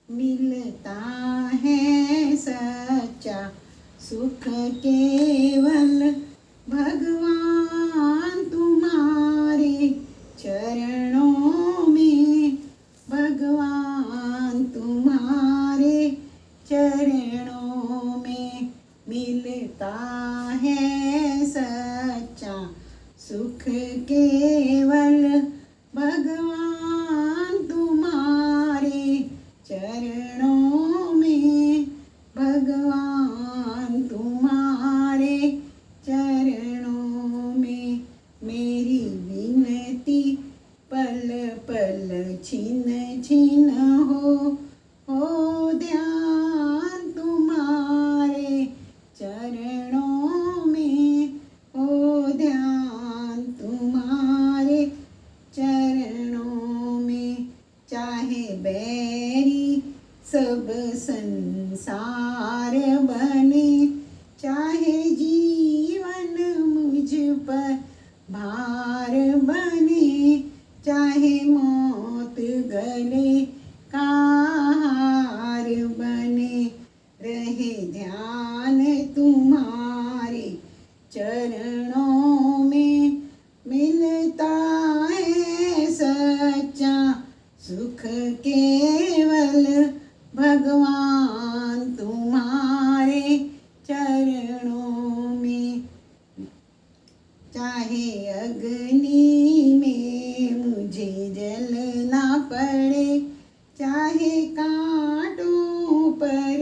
मिलता है सच्चा सुख केवल भगवान तुम्हारे चरणों में, भगवान तुम्हारे चरणों में मिलता है सच्चा सुख केवल भगवान तुम्हारे चरणों में, भगवान तुम्हारे चरणों में। मेरी विनती पल पल छिन छिन हो ध्यान तुम्हारे चरणों में, हो ध्यान तुम्हारे चरणों में। चाहे बैरी सब संसार बने, चाहे जीवन मुझ पर भार बने, चाहे मौत गले का हार बने, रहे ध्यान तुम्हारे चरणों में मिलता है सच्चा सुख केवल भगवान तुम्हारे चरणों में। चाहे अग्नि में मुझे जलना पड़े, चाहे कांटों पर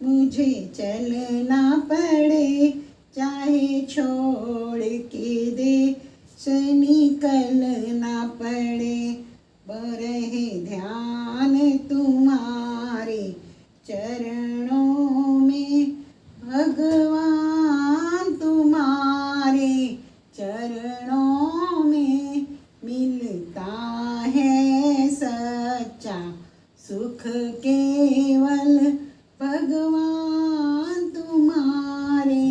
मुझे चलना पड़े, चाहे छोड़ के देश निकलना पड़े, रहे ध्यान तुम्हारे चरणों में, भगवान तुम्हारे चरणों में मिलता है सच्चा सुख केवल भगवान तुम्हारे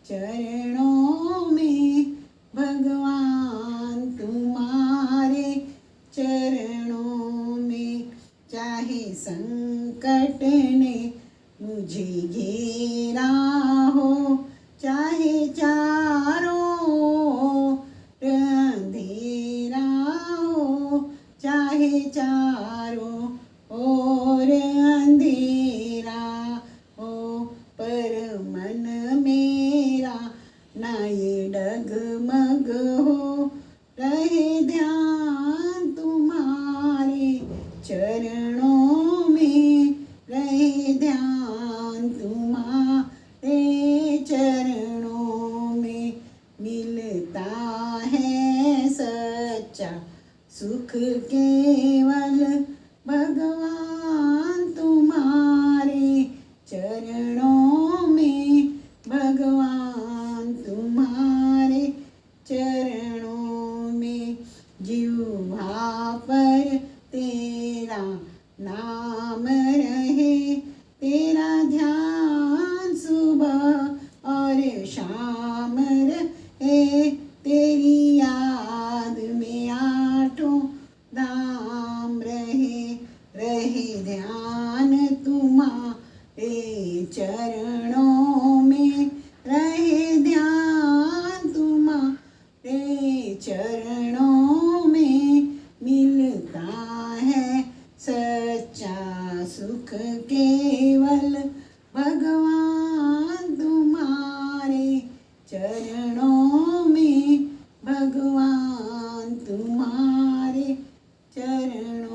चरणों में, भगवान तुम्हारे चरणों में। चाहे संकट ने मुझे घेरा हो, चाहे चारों अंधेरा हो, चाहे चारों ओर अंधेरा हो, पर मन मेरा ना ये डगमग हो, रहे ध्यान तुम्हारे चरणों में, रहे ध्यान तुम्हारे चरणों में। मिलता है सच्चा सुख केवल भगवान तुम्हारे चरणों में, भगवान तुम्हारे चरणों में। जिह्वा पर तेरा नाम रहे, तेरा ध्यान सुबह और शाम रहे, तेरी याद में आठों धाम रहे, रहे ध्यान तुम्हारे चरणों में, रहे ध्यान तुम्हारे चरणों में मिलता है सच्चा सुख केवल भगवान तुम्हारे चरणों में, भगवान तुम्हारे चरणों